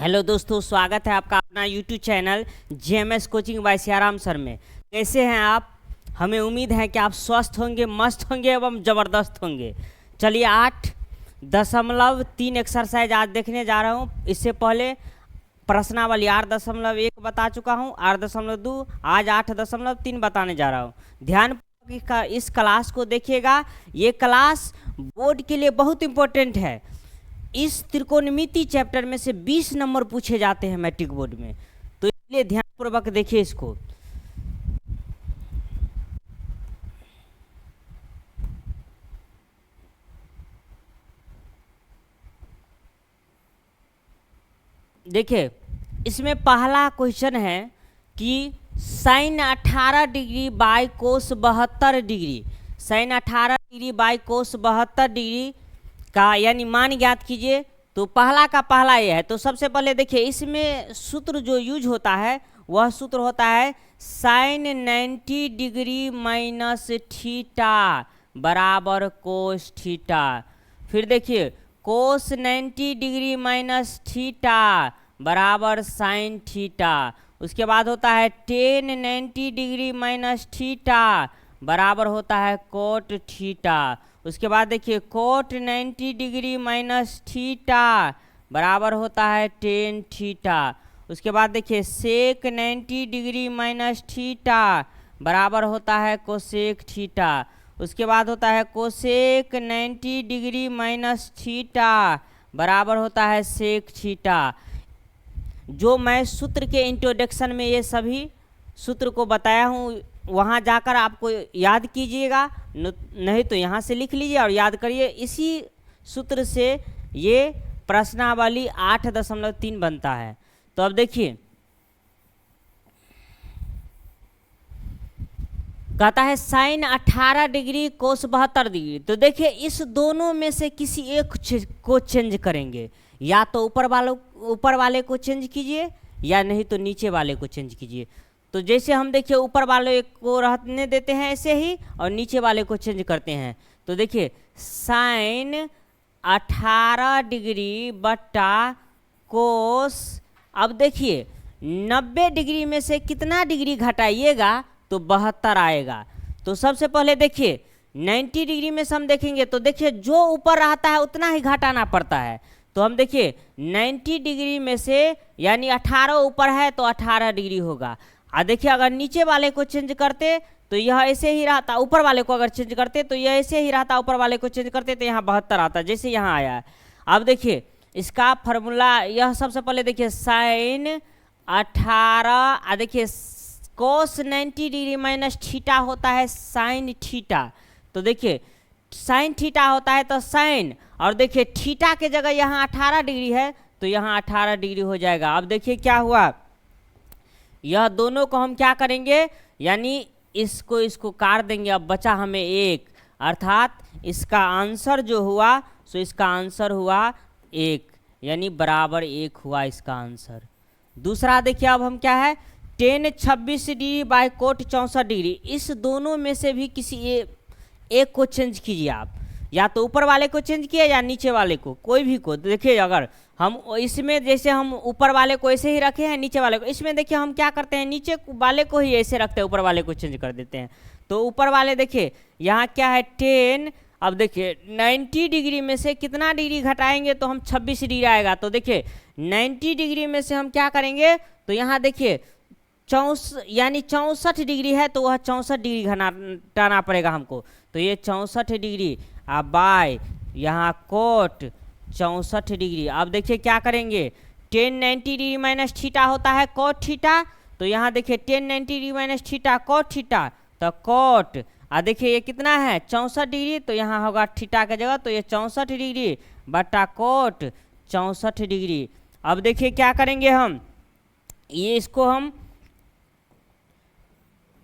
Hello दोस्तों, स्वागत है आपका अपना YouTube channel JMS coaching bye Siyaram sir में। कैसे हैं आप? हमें उम्मीद है कि आप स्वस्थ होंगे, मस्त होंगे एवं ज़बरदस्त होंगे। चलिए 8.3 एक्सरसाइज आज देखने जा रहा हूं। इससे पहले प्रश्नावली 8.1 बता चुका हूं, 8.2, आज 8.3 बताने जा रहा हूं। ध्यान इस क्लास को देखिएगा, ये क्लास बोर्ड के लिए बहुत इम्पोर्टेंट है। इस त्रिकोणमिति चैप्टर में से 20 नंबर पूछे जाते हैं मैट्रिक बोर्ड में, तो इसलिए ध्यानपूर्वक देखिए इसको। देखिए, इसमें पहला क्वेश्चन है कि sine 18 degree by cos 72 degree, sine 18 degree by cos 72 degree का यानी मान ज्ञात कीजिए। तो पहला का पहला ये है। तो सबसे पहले देखिए, इसमें सूत्र जो यूज होता है वह सूत्र होता है साइन 90 डिग्री माइनस थीटा बराबर कोस थीटा। फिर देखिए कोस 90 डिग्री माइनस थीटा बराबर साइन थीटा। उसके बाद होता है टेन 90 डिग्री माइनस थीटा बराबर होता है कोट थीटा। उसके बाद देखिए कोट 90 डिग्री माइनस थीटा बराबर होता है टेन थीटा। उसके बाद देखिए सेक 90 डिग्री माइनस थीटा बराबर होता है कोसेक थीटा। उसके बाद होता है कोसेक 90 डिग्री माइनस थीटा बराबर होता है सेक थीटा। जो मैं सूत्र के इंट्रोडक्शन में ये सभी सूत्र को बताया हूँ, वहाँ जाकर आपको याद कीजिएगा, नहीं तो यहाँ से लिख लीजिए और याद करिए। इसी सूत्र से ये प्रश्नावली 8.3 बनता है। तो अब देखिए, कहता है साइन 18 डिग्री कोस 72 डिग्री। तो देखिए इस दोनों में से किसी एक को चेंज करेंगे, या तो ऊपर वाले को चेंज कीजिए या नहीं तो नीचे वाले को चेंज कीजिए। तो जैसे हम देखिए ऊपर वाले को रहने देते हैं ऐसे ही और नीचे वाले को चेंज करते हैं। तो देखिए साइन 18 डिग्री बट्टा कोस, अब देखिए 90 डिग्री में से कितना डिग्री घटाइएगा तो 72 आएगा। तो सबसे पहले देखिए 90 डिग्री में से हम देखेंगे तो देखिए जो ऊपर रहता है उतना ही घटाना पड़ता है। तो हम देखिए 90 डिग्री में से यानी 18 ऊपर है तो 18 डिग्री होगा। देखिए अगर नीचे वाले को चेंज करते तो यह ऐसे ही रहता, ऊपर वाले को अगर चेंज करते तो यह ऐसे ही रहता, ऊपर वाले को चेंज करते तो यहाँ 72 आता, जैसे यहाँ आया है। अब देखिए इसका फॉर्मूला यह, सबसे पहले देखिए साइन 18, देखिए कोस 90 डिग्री माइनस थीटा होता है साइन थीटा। तो देखिए साइन थीटा होता है तो साइन, और देखिए थीटा के जगह यहाँ 18 डिग्री है तो यहाँ 18 डिग्री हो जाएगा। अब देखिए क्या हुआ, यह दोनों को हम क्या करेंगे, यानी इसको काट देंगे। अब बचा हमें एक, अर्थात इसका आंसर जो हुआ सो इसका आंसर हुआ 1, यानी बराबर 1 हुआ इसका आंसर। दूसरा देखिए अब हम क्या है, tan 26 degree by cot 64 degree. इस दोनों में से भी किसी एक को चेंज कीजिए आप, या तो ऊपर वाले को चेंज किए या नीचे वाले को, कोई भी को। देखिए अगर हम इसमें जैसे हम ऊपर वाले को ऐसे ही रखे हैं, नीचे वाले को, इसमें देखिए हम क्या करते हैं, नीचे वाले को ही ऐसे रखते हैं, ऊपर वाले को चेंज कर देते हैं। तो ऊपर वाले देखिए यहाँ क्या है 10, अब देखिए 90 डिग्री में से कितना डिग्री घटाएंगे तो हम 26 डिग्री आएगा। तो देखिए 90 डिग्री में से हम क्या करेंगे, तो यहाँ देखिए 64 डिग्री है तो वह 64 डिग्री घटाना पड़ेगा हमको। तो ये 64 डिग्री बाय यहाँ कोट 64 डिग्री। अब देखिए क्या करेंगे, 1090 डिग्री माइनस थीटा होता है कोट थीटा। तो यहाँ देखिए 1090 degree minus theta cot theta, तो कोट, देखिए ये कितना है 64 डिग्री, तो यहाँ होगा थीटा की जगह, तो ये 64 डिग्री बटा कोट 64 डिग्री। अब देखिए क्या करेंगे हम, ये इसको हम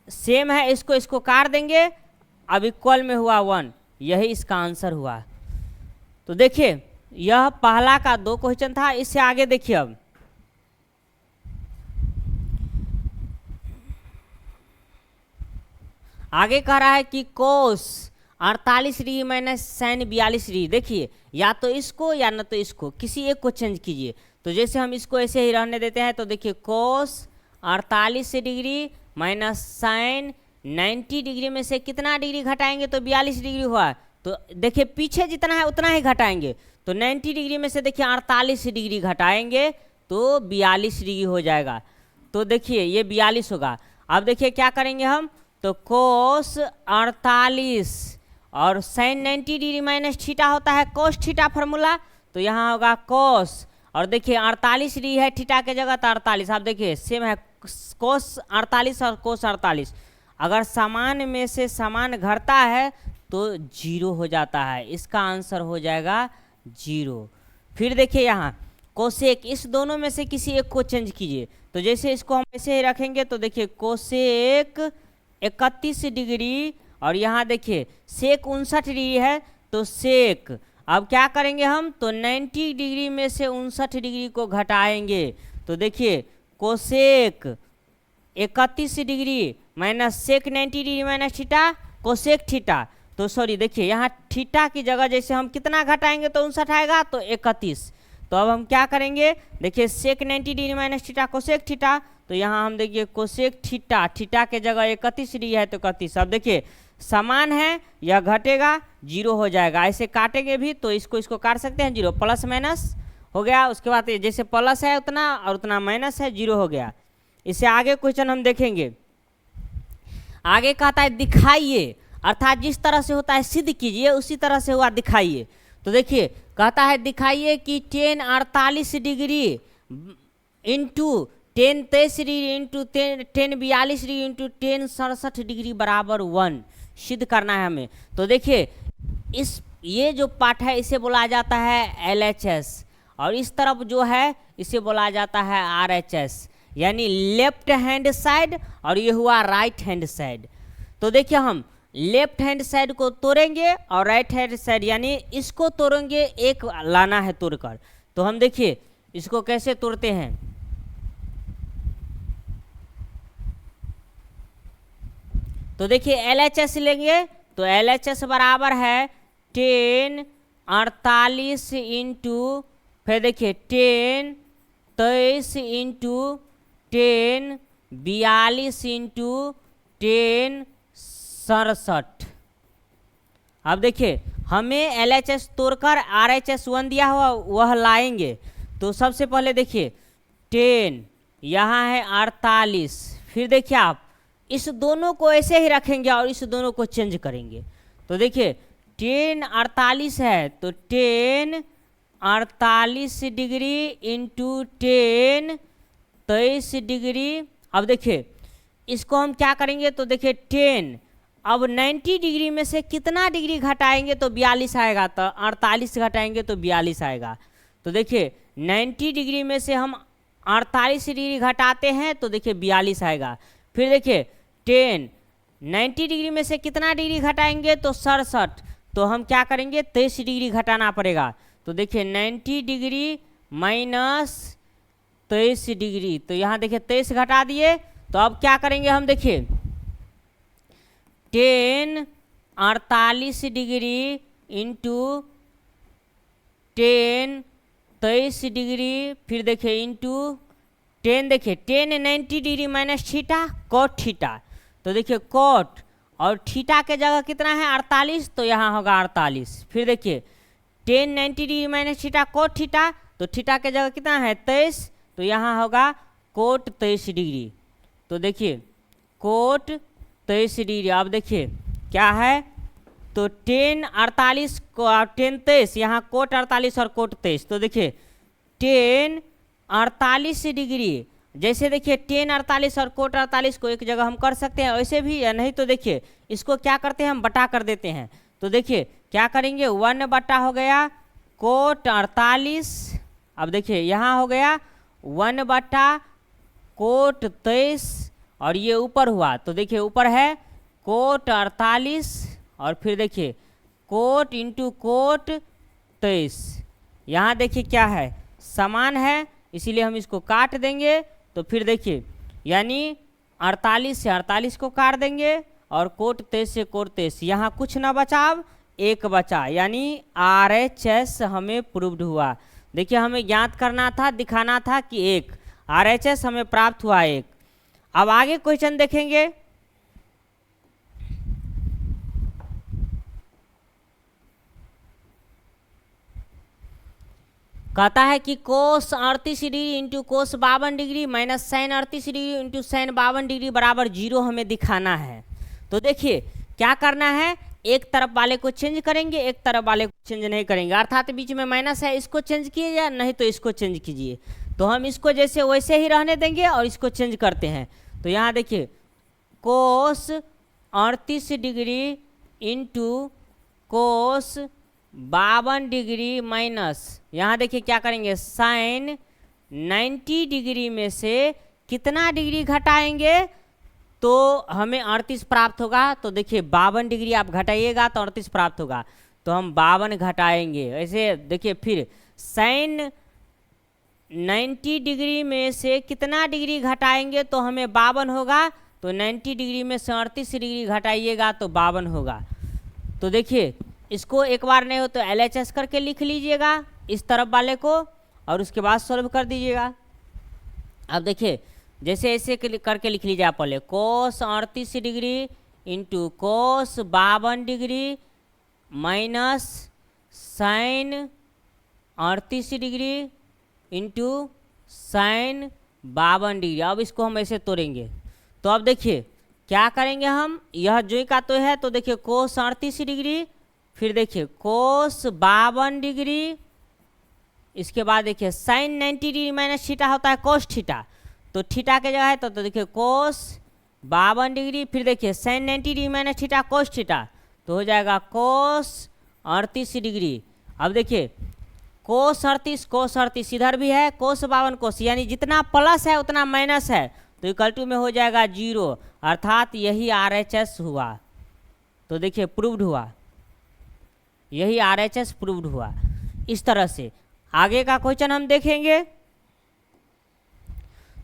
सेम है, इसको काट देंगे। अब इक्वल में हुआ 1, यही इसका आंसर हुआ। तो देखिए यह पहला का 2 क्वेश्चन था। इससे आगे देखिए, अब आगे कह रहा है कि कोस 48 डिग्री माइनस साइन 42 डिग्री। देखिए या तो इसको या न तो इसको, किसी एक को चेंज कीजिए। तो तो जैसे हम इसको ऐसे ही रहने देते हैं, तो देखिए कोस 48 डिग्री माइनस साइन 90 डिग्री में से कितना डिग्री घटाएंगे तो 42 डिग्री हुआ। तो देखिए पीछे जितना है उतना ही घटाएंगे, तो 90 डिग्री में से देखिए 48 डिग्री घटाएंगे तो 42 डिग्री हो जाएगा। तो देखिए ये 42 होगा। अब देखिए क्या करेंगे हम, तो कोस 48 और साइन 90 डिग्री माइनस थीटा होता है कोस थीटा फार्मूला, तो यहाँ होगा कोस, और देखिए 48 डिग्री है थीटा के जगह तो 48। आप देखिए सेम है कोस 48 और कोस 48, अगर समान में से समान घटता है तो 0 हो जाता है, इसका आंसर हो जाएगा 0। फिर देखिए यहाँ कोसेक, इस दोनों में से किसी एक को चेंज कीजिए। तो जैसे इसको हम ऐसे ही रखेंगे तो देखिए कोसेक 31 डिग्री और यहाँ देखिए सेक 59 डिग्री है, तो सेक अब क्या करेंगे हम, तो 90 डिग्री में से 59 डिग्री को घटाएंगे। तो देखिए cosec 31 degree minus sec 90 degree minus theta cosec theta, तो सॉरी देखिए यहाँ थीटा की जगह जैसे हम कितना घटाएंगे तो 59 आएगा, तो 31। तो अब हम क्या करेंगे, देखिए सेक 90 degree minus theta cosec theta, तो यहाँ हम देखिए कोसेक थीटा, थीटा के जगह 31 डिग्री है तो 31। अब देखिए समान है, यह घटेगा 0 हो जाएगा। ऐसे काटेंगे भी तो इसको काट सकते हैं, 0 प्लस माइनस हो गया। उसके बाद जैसे प्लस है उतना और उतना माइनस है, 0 हो गया। इससे आगे क्वेश्चन हम देखेंगे। आगे कहता है दिखाइए, अर्थात जिस तरह से होता है सिद्ध कीजिए उसी तरह से हुआ दिखाइए। तो देखिए कहता है दिखाइए कि tan 48 degree into tan 23 degree into tan 42 degree into tan 67 degree बराबर 1 सिद्ध करना है हमें। तो देखिए ये जो पार्ट है इसे बोला जाता है LHS, और इस तरफ जो है इसे बोला जाता है RHS, यानी लेफ्ट हैंड साइड, और ये हुआ राइट हैंड साइड। तो देखिए हम लेफ्ट हैंड साइड को तोड़ेंगे और राइट हैंड साइड यानी इसको तोड़ेंगे, एक लाना है तोड़कर। तो हम देखिए इसको कैसे तोड़ते हैं। तो देखिए LHS लेंगे, तो LHS बराबर है tan 48 इंटू, फिर देखिए tan 23 into tan 42 into tan 67। अब देखिए हमें LHS तोड़कर RHS 1 दिया हुआ वह लाएंगे। तो सबसे पहले देखिए 10 यहाँ है 48, फिर देखिए आप इस दोनों को ऐसे ही रखेंगे और इस दोनों को चेंज करेंगे। तो देखिए tan 48 है तो tan 48 degree into tan 23 degree. अब देखिए इसको हम क्या करेंगे, तो देखिए 10 अब 90 डिग्री में से कितना डिग्री घटाएंगे तो 42 आएगा, तो 48 घटाएंगे तो 42 आएगा। तो देखिए 90 डिग्री में से हम 48 डिग्री घटाते हैं तो देखिए 42 आएगा। फिर देखिए 10 90 डिग्री में से कितना डिग्री घटाएंगे तो 67, तो हम क्या करेंगे 23 डिग्री घटाना पड़ेगा। तो देखिए 90 डिग्री माइनस 23 डिग्री, तो यहाँ देखिए 23 घटा दिए। तो अब क्या करेंगे हम, देखिए tan 48 degree into tan 23 degree, फिर देखिए इंटू tan, देखिए tan 90 degree minus theta cot theta, तो देखिए कोट और थीटा के जगह कितना है 48, तो यहाँ होगा 48। फिर देखिए tan 90 degree minus theta cot theta, तो थीटा के जगह कितना है 23, तो यहाँ होगा कोट 23 डिग्री। तो देखिए कोट 23 डिग्री। अब देखिए क्या है, तो tan 48 को tan 23, यहाँ कोट 48 और कोट 23, तो देखिए tan 48 डिग्री, जैसे देखिए tan 48 और कोट 48 को एक जगह हम कर सकते हैं वैसे भी, या नहीं तो देखिए इसको क्या करते हैं हम बटा कर देते हैं। तो देखिए क्या करेंगे 1 बटा हो गया कोट 48, अब देखिए यहाँ हो गया 1 बटा कोट 23 और ये ऊपर हुआ, तो देखिए ऊपर है कोट 48 और फिर देखिए कोट इंटू कोट 23। यहाँ देखिए क्या है समान है, इसीलिए हम इसको काट देंगे। तो फिर देखिए यानी 48 से 48 को काट देंगे और कोट 23 से कोट 23, यहाँ कुछ ना बचा, अब एक बचा, यानी RHS हमें प्रूव्ड हुआ। देखिए हमें ज्ञात करना था, दिखाना था कि 1 RHS हमें प्राप्त हुआ 1। अब आगे क्वेश्चन देखेंगे। कहता है कि cos 38 degree into cos 52 degree minus sine 38 degree into sine 52 degree बराबर 0 हमें दिखाना है। तो देखिए क्या करना है, एक तरफ वाले को चेंज करेंगे, एक तरफ वाले को चेंज नहीं करेंगे, अर्थात बीच में माइनस है, इसको चेंज कीजिए, नहीं तो इसको चेंज कीजिए। तो हम इसको जैसे वैसे ही रहने देंगे और इसको चेंज करते हैं। तो यहाँ देखिए कोस 38 degree into cos 52 degree minus, यहाँ देखिए क्या करेंगे, साइन 90 डिग्री में से कितना डिग्री घटाएंगे तो हमें 38 प्राप्त होगा। तो देखिए 52 डिग्री आप घटाइएगा तो 38 प्राप्त होगा, तो हम 52 घटाएंगे। ऐसे देखिए फिर साइन 90 डिग्री में से कितना डिग्री घटाएंगे तो हमें 52 होगा, तो 90 डिग्री में से 38 डिग्री घटाइएगा तो 52 होगा। तो देखिए इसको एक बार नहीं हो तो LHS करके लिख लीजिएगा इस तरफ वाले को, और उसके बाद सॉल्व कर दीजिएगा। अब देखिए जैसे ऐसे करके लिख लीजिए आप पहले, cos 38 degree into cos 52 degree minus sine 38 degree into sine 52 degree. अब इसको हम ऐसे तोड़ेंगे। तो अब देखिए क्या करेंगे हम, यह जो का तो है, तो देखिए कोस 38 डिग्री, फिर देखिए कोस 52 डिग्री, इसके बाद देखिए साइन 90 डिग्री माइनस थीटा होता है कोस थीटा, तो थीटा के जगह है तो देखिए कोस 52 डिग्री, फिर देखिए sine 90 degree minus theta cos theta, तो हो जाएगा कोस 38 डिग्री। अब देखिए कोस 38 इधर भी है, कोस 52 कोस, यानी जितना प्लस है उतना माइनस है, तो इक्वल टू में हो जाएगा 0, अर्थात यही RHS हुआ। तो देखिए प्रूव्ड हुआ, यही RHS प्रूव्ड हुआ। इस तरह से आगे का क्वेश्चन हम देखेंगे।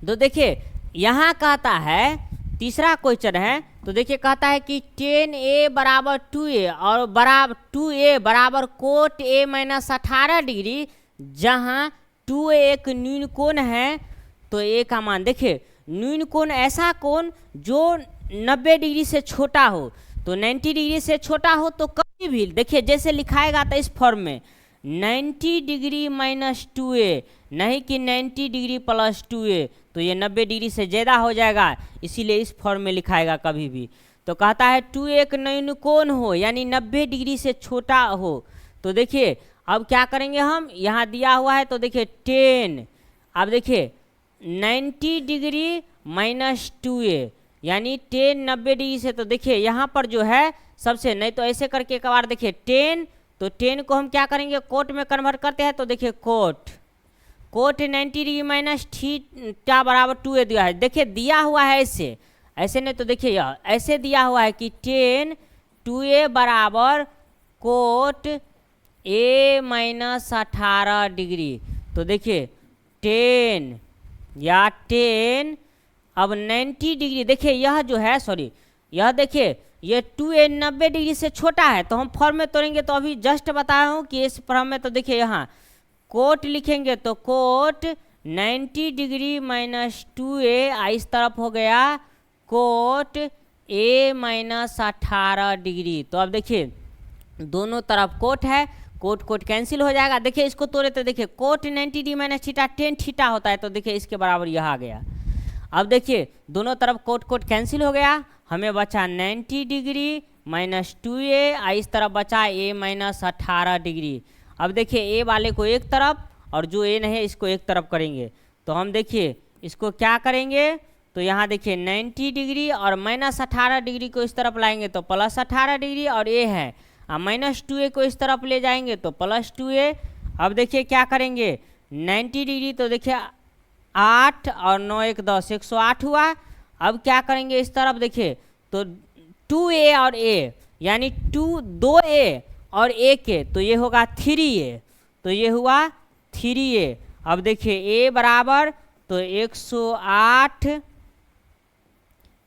तो देखिए यहाँ कहता है, तीसरा क्वेश्चन है, तो देखिए कहता है कि 10A बराबर 2A और बराबर 2A बराबर कोट A माइनस 18 डिग्री, जहाँ 2A एक न्यून कोण है। तो A का मान देखिए, न्यून कोण ऐसा कोण जो 90 डिग्री से छोटा हो, तो 90 डिग्री से छोटा हो तो कभी भी देखिए जैसे लिखाएगा तो इस फॉर्म में 90 डिग्री माइनस 2A, नहीं कि 90 डिग्री प्लस 2A, तो ये 90 डिग्री से ज़्यादा हो जाएगा, इसीलिए इस फॉर्म में लिखाएगा कभी भी। तो कहता है 2 एक न्यून कोण हो, यानी 90 डिग्री से छोटा हो। तो देखिए अब क्या करेंगे हम, यहाँ दिया हुआ है तो देखिए 10, अब देखिए 90 डिग्री माइनस 2A, यानी 10 90 डिग्री से, तो देखिए यहाँ पर जो है सबसे, नहीं तो ऐसे करके एक बार देखिए 10, तो 10 को हम क्या करेंगे कोट में कन्वर्ट करते हैं, तो देखिए कोट 90 डिग्री माइनस थीटा बराबर 2A दिया है। देखिए दिया हुआ है ऐसे, ऐसे नहीं तो देखिए यह ऐसे दिया हुआ है कि 10 2A बराबर कोट A माइनस 18 डिग्री। तो देखिए 10 या 10, अब 90 डिग्री, देखिए यह जो है सॉरी यह देखिए ये 2A 90 डिग्री से छोटा है, तो हम फॉर्म में तोड़ेंगे। तो अभी जस्ट बताया हूँ कि इस फॉर्म में, तो देखिए यहाँ कोट लिखेंगे तो कोट 90 डिग्री माइनस 2A, इस तरफ हो गया कोट A माइनस 18 डिग्री। तो अब देखिए दोनों तरफ कोट है, कोट कोट कैंसिल हो जाएगा। देखिए इसको तोड़े तो देखिए cot 90 degree minus theta 10 theta होता है, तो देखिए इसके बराबर यह आ गया। अब देखिए दोनों तरफ कोट कोट कैंसिल हो गया, हमें बचा 90 डिग्री माइनस 2A, इस तरफ बचा A माइनस 18 डिग्री। अब देखिए A वाले को एक तरफ और जो A नहीं है इसको एक तरफ करेंगे। तो हम देखिए इसको क्या करेंगे, तो यहाँ देखिए 90 डिग्री और माइनस 18 डिग्री को इस तरफ लाएंगे तो प्लस 18 डिग्री, और A है और माइनस 2A को इस तरफ ले जाएंगे तो प्लस 2A। अब देखिए क्या करेंगे 90 डिग्री, तो देखिए 8 और 9 1 10 108 हुआ। अब क्या करेंगे इस तरफ देखिए तो 2A और A, यानी 2A और A के, तो ये होगा 3A, तो ये हुआ 3A। अब देखिए A बराबर तो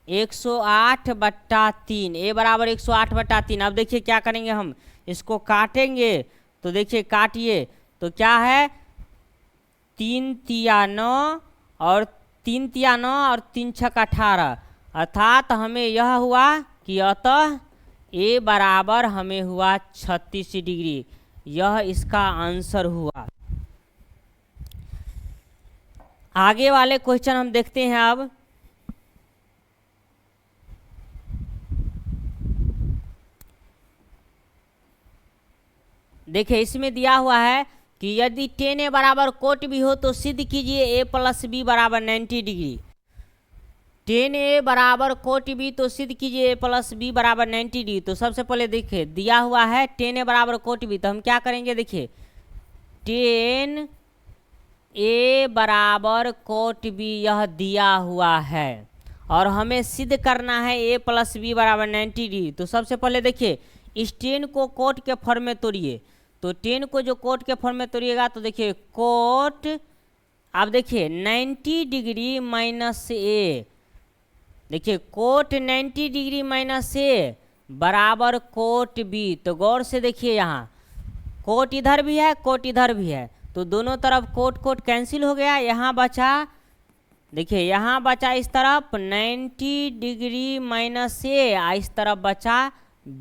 108 बट्टा 3, A बराबर 108 बट्टा 3। अब देखिए क्या करेंगे हम इसको काटेंगे, तो देखिए काटिए तो क्या है 3 तिया 9 और 3 तिया 9 और 3 छक 18, अर्थात हमें यह हुआ कि अतः ए बराबर हमें हुआ 36 डिग्री। यह इसका आंसर हुआ। आगे वाले क्वेश्चन हम देखते हैं अब। देखिए इसमें दिया हुआ है कि यदि tan a बराबर कोट भी हो तो सिद्ध कीजिए a प्लस बी बराबर 90 डिग्री। tan a बराबर कोट बी तो सिद्ध कीजिए a प्लस बी बराबर 90 डिग्री। तो सबसे पहले देखिए दिया हुआ है tan a बराबर कोट बी, तो हम क्या करेंगे, देखिए tan a बराबर कोट बी यह दिया हुआ है और हमें सिद्ध करना है a प्लस बी बराबर 90 डिग्री। तो सबसे पहले देखिए इस tan को कोट के फॉर्म में तोड़िए। तो tan को जो कोट के फॉर्म में तोड़िएगा तो देखिए कोट, अब देखिए 90 डिग्री माइनस a, देखिए कोट 90 डिग्री माइनस a बराबर कोट b। तो गौर से देखिए यहाँ कोट इधर भी है, कोट इधर भी है, तो दोनों तरफ कोट कोट कैंसिल हो गया। यहाँ बचा, देखिए यहाँ बचा इस तरफ 90 डिग्री माइनस a, इस तरफ बचा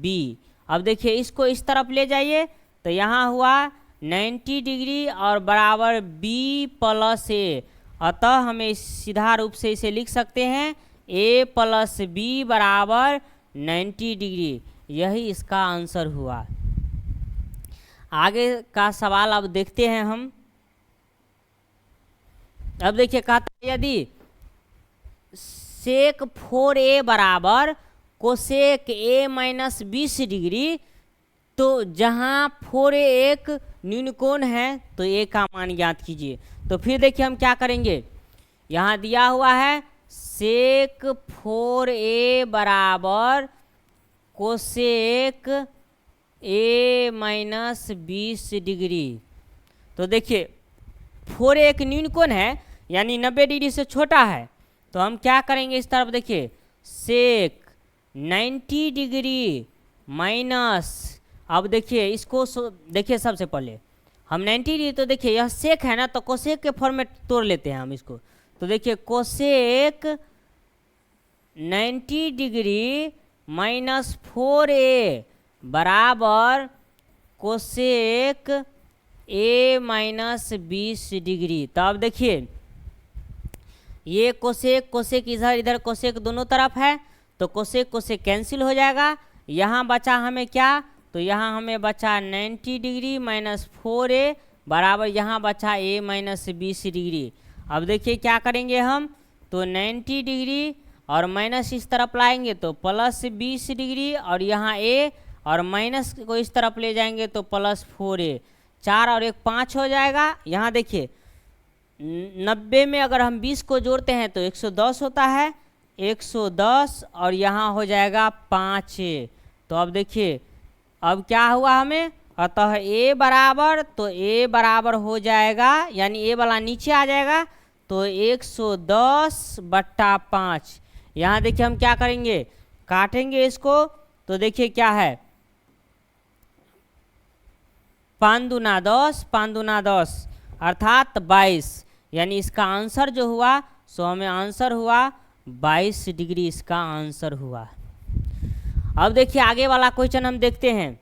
b। अब देखिए इसको इस तरफ ले जाइए तो यहाँ हुआ 90 डिग्री और बराबर b प्लस a, अतः हमें सीधा रूप से इसे लिख सकते हैं a प्लस बी बराबर 90 डिग्री। यही इसका आंसर हुआ। आगे का सवाल अब देखते हैं हम। अब देखिए कहता है यदि सेक 4a बराबर कोसेक a माइनस 20 डिग्री, तो जहाँ 4a एक न्यून कोण है तो a का मान ज्ञात कीजिए। तो फिर देखिए हम क्या करेंगे, यहाँ दिया हुआ है सेक 4a बराबर कोसेक a माइनस 20 डिग्री। तो देखिए 4a एक न्यून कोण है यानी 90 डिग्री से छोटा है, तो हम क्या करेंगे इस तरफ देखिए सेक 90 डिग्री माइनस, अब देखिए इसको देखिए सबसे पहले हम 90 डिग्री, तो देखिए यह सेक है ना, तो कोसेक के फॉर्म में तोड़ लेते हैं हम इसको। तो देखिए कोसेक 90 डिग्री माइनस 4a बराबर कोसेक a माइनस 20 डिग्री। तो अब देखिए ये कोसेक कोसेक इधर इधर कोसेक दोनों तरफ है, तो कोसेक कोसेक कैंसिल हो जाएगा। यहाँ बचा हमें क्या, तो यहाँ हमें बचा 90 डिग्री माइनस 4a बराबर यहाँ बचा a माइनस 20 डिग्री। अब देखिए क्या करेंगे हम, तो 90 डिग्री और माइनस इस तरफ लाएंगे तो प्लस 20 डिग्री, और यहाँ a और माइनस को इस तरफ ले जाएंगे तो प्लस 4a, 4 और 1 5 हो जाएगा। यहाँ देखिए 90 में अगर हम 20 को जोड़ते हैं तो 110 होता है, 110 और यहाँ हो जाएगा 5a। तो अब देखिए अब क्या हुआ हमें, अतः a बराबर, तो a बराबर हो जाएगा यानी a वाला नीचे आ जाएगा, तो 110/5। यहाँ देखिए हम क्या करेंगे, काटेंगे इसको, तो देखिए क्या है 5 दूना 10, 5 दूना 10 अर्थात 22, यानी इसका आंसर जो हुआ सो हमें आंसर हुआ 22 डिग्री, इसका आंसर हुआ। अब देखिए आगे वाला क्वेश्चन हम देखते हैं।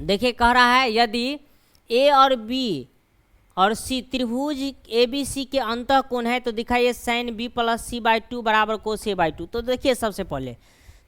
देखिए कह रहा है यदि ए और बी और सी त्रिभुज ए बी सी के अंतः कोण है तो दिखाइए sine B plus C by 2 बराबर कोस ए बाई 2। तो देखिए सबसे पहले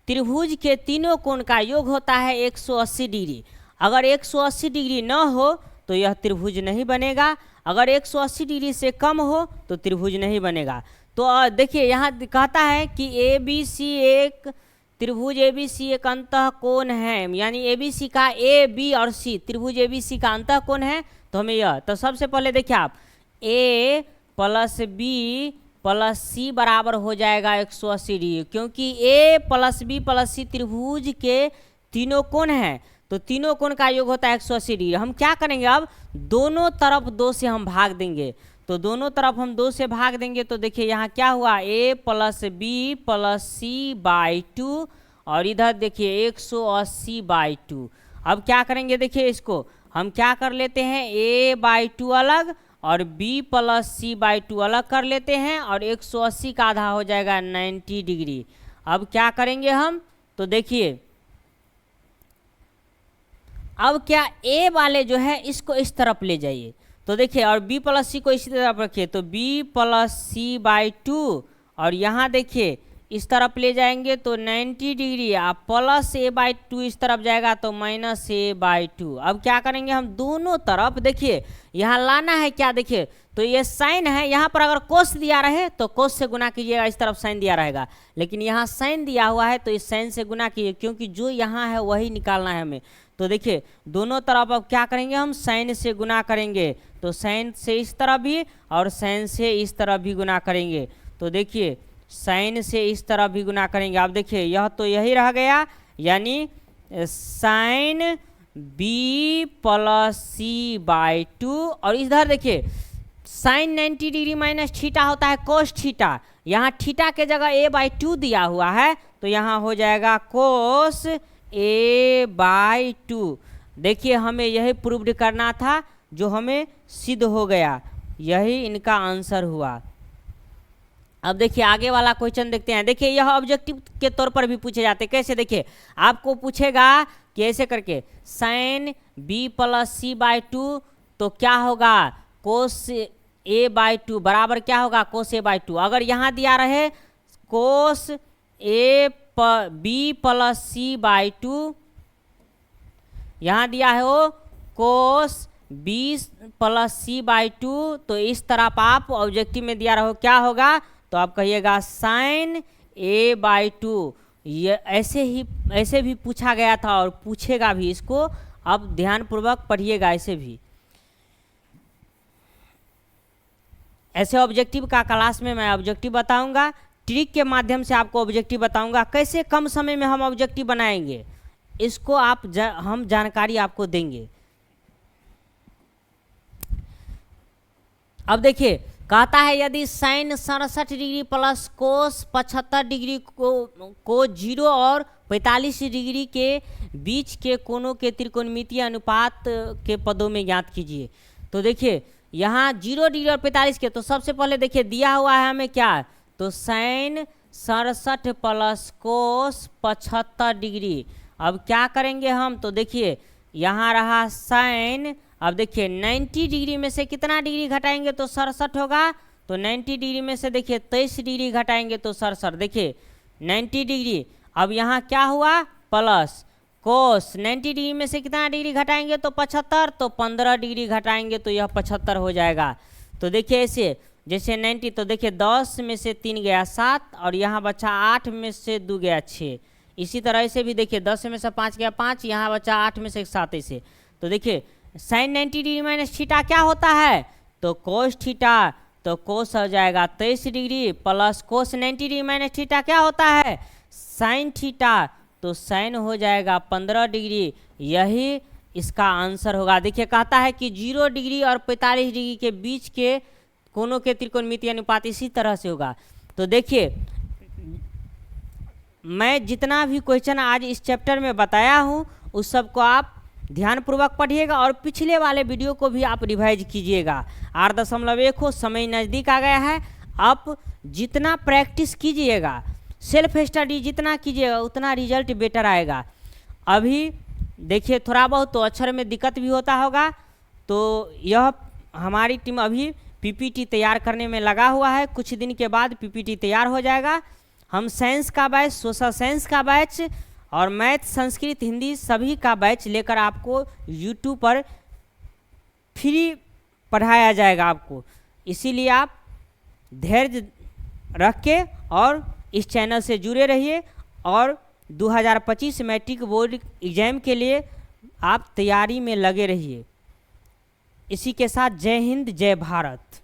त्रिभुज के तीनों कोण का योग होता है 180 डिग्री। अगर 180 डिग्री न हो तो यह त्रिभुज नहीं बनेगा, अगर 180 डिग्री से कम हो तो त्रिभुज नहीं बनेगा। तो देखिए यहाँ कहता है कि ए बी सी एक त्रिभुज ए बी सी एक अंतः कोण है, यानी ए बी सी का ए बी और सी त्रिभुज ए बी सी का अंतः कोण है। तो हमें यह, तो सबसे पहले देखिए आप ए प्लस बी प्लस सी बराबर हो जाएगा 180 डिग्री, क्योंकि ए प्लस बी प्लस सी त्रिभुज के तीनों कोण हैं, तो तीनों कोण का योग होता है 180 डिग्री। हम क्या करेंगे अब, दोनों तरफ 2 से हम भाग देंगे, तो दोनों तरफ हम 2 से भाग देंगे तो देखिए यहाँ क्या हुआ a plus B plus C by 2 और इधर देखिए 180/2। अब क्या करेंगे देखिए इसको, हम क्या कर लेते हैं, a/2 अलग और b+c/2 अलग कर लेते हैं और 180 का आधा हो जाएगा 90 डिग्री। अब क्या करेंगे हम, तो देखिए अब क्या a वाले जो है इसको इस तरफ ले जाइए, तो देखिए और b+c को इसी तरफ रखिए, तो b+c/2 और यहाँ देखिए इस तरफ ले जाएंगे तो 90 डिग्री, आप +a/2 इस तरफ जाएगा तो -a/2। अब क्या करेंगे हम, दोनों तरफ देखिए यहाँ लाना है क्या, देखिए तो ये साइन है, यहाँ पर अगर कोस दिया रहे तो कोस से गुना कीजिएगा, इस तरफ साइन दिया रहेगा, लेकिन यहाँ साइन दिया हुआ है तो इस साइन से गुना कीजिए, क्योंकि जो यहाँ है वही निकालना है हमें। तो देखिए दोनों तरफ अब क्या करेंगे, हम साइन से गुना करेंगे, तो साइन से इस तरफ भी और साइन से इस तरफ भी गुना करेंगे, तो देखिए साइन से इस तरफ भी गुना करेंगे। अब देखिए यह तो यही रह गया, यानी साइन b+c/2 और इधर देखिए साइन 90 डिग्री माइनस थीटा होता है कोस थीटा, यहाँ थीटा के जगह a/2 दिया हुआ है तो यहाँ हो जाएगा कोस a/2। देखिए हमें यही प्रूव्ड करना था जो हमें सिद्ध हो गया, यही इनका आंसर हुआ। अब देखिए आगे वाला क्वेश्चन देखते हैं। देखिए यह ऑब्जेक्टिव के तौर पर भी पूछे जाते हैं, कैसे, देखिए आपको पूछेगा कि ऐसे करके साइन b+c/2 तो क्या होगा, कोस a/2 बराबर क्या होगा, कोस a/2। अगर यहाँ दिया रहे कोस b+c/2, यहाँ दिया है वो कोस b+c/2, तो इस तरफ आप ऑब्जेक्टिव में दिया रहो क्या होगा, तो आप कहिएगा साइन a/2। ये ऐसे भी पूछा गया था और पूछेगा भी, इसको अब ध्यानपूर्वक पढ़िएगा, ऐसे भी ऐसे ऑब्जेक्टिव का क्लास में मैं ऑब्जेक्टिव बताऊंगा, ट्रिक के माध्यम से आपको ऑब्जेक्टिव बताऊंगा, कैसे कम समय में हम ऑब्जेक्टिव बनाएंगे, इसको हम जानकारी आपको देंगे। अब देखिए कहता है यदि sine 67 degree plus cos 75 degree को 0 और 45 डिग्री के बीच के कोणों के त्रिकोणमितीय अनुपात के पदों में ज्ञात कीजिए। तो देखिए यहाँ 0 डिग्री और 45 के, तो सबसे पहले देखिए दिया हुआ है हमें क्या, तो साइन 67 प्लस कोस 75 डिग्री। अब क्या करेंगे हम, तो देखिए यहाँ रहा साइन, अब देखिए 90 डिग्री में से कितना डिग्री घटाएंगे तो 67 होगा, तो 90 डिग्री में से देखिए 23 डिग्री घटाएंगे तो 67, देखिए 90 डिग्री। अब यहाँ क्या हुआ, प्लस कोस 90 डिग्री में से कितना डिग्री घटाएंगे तो 75, तो 15 डिग्री घटाएंगे तो यह 75 हो जाएगा। तो देखिए ऐसे जैसे 90, तो देखिए 10 में से 3 गया 7 और यहाँ बचा 8 में से 2 गया 6। इसी तरह से भी देखिए 10 में से 5 गया 5, यहाँ बचा 8 में से 7 ऐसे। तो देखिए साइन 90 डिग्री माइनस थीटा क्या होता है, तो कोस थीटा, तो कोस हो जाएगा 23 डिग्री प्लस कोस 90 डिग्री माइनस थीटा क्या होता है, साइन थीटा, तो साइन हो जाएगा 15 डिग्री। यही इसका आंसर होगा। देखिए कहता है कि 0 डिग्री और 45 डिग्री के बीच के कोणों के त्रिकोणमितीय अनुपात इसी तरह से होगा। तो देखिए मैं जितना भी क्वेश्चन आज इस चैप्टर में बताया हूँ उस सबको आप ध्यानपूर्वक पढ़िएगा और पिछले वाले वीडियो को भी आप रिवाइज कीजिएगा। 8.1 हो, समय नज़दीक आ गया है। आप जितना प्रैक्टिस कीजिएगा, सेल्फ स्टडी जितना कीजिएगा उतना रिजल्ट बेटर आएगा। अभी देखिए थोड़ा बहुत तो अक्षर में दिक्कत भी होता होगा, तो यह हमारी टीम अभी पीपीटी तैयार करने में लगा हुआ है। कुछ दिन के बाद पीपीटी तैयार हो जाएगा। हम साइंस का बैच, सोशल साइंस का बैच और मैथ, संस्कृत, हिंदी सभी का बैच लेकर आपको यूट्यूब पर फ्री पढ़ाया जाएगा आपको। इसीलिए आप धैर्य रख के और इस चैनल से जुड़े रहिए और 2025 मैट्रिक बोर्ड एग्जाम के लिए आप तैयारी में लगे रहिए। इसी के साथ जय हिंद, जय भारत।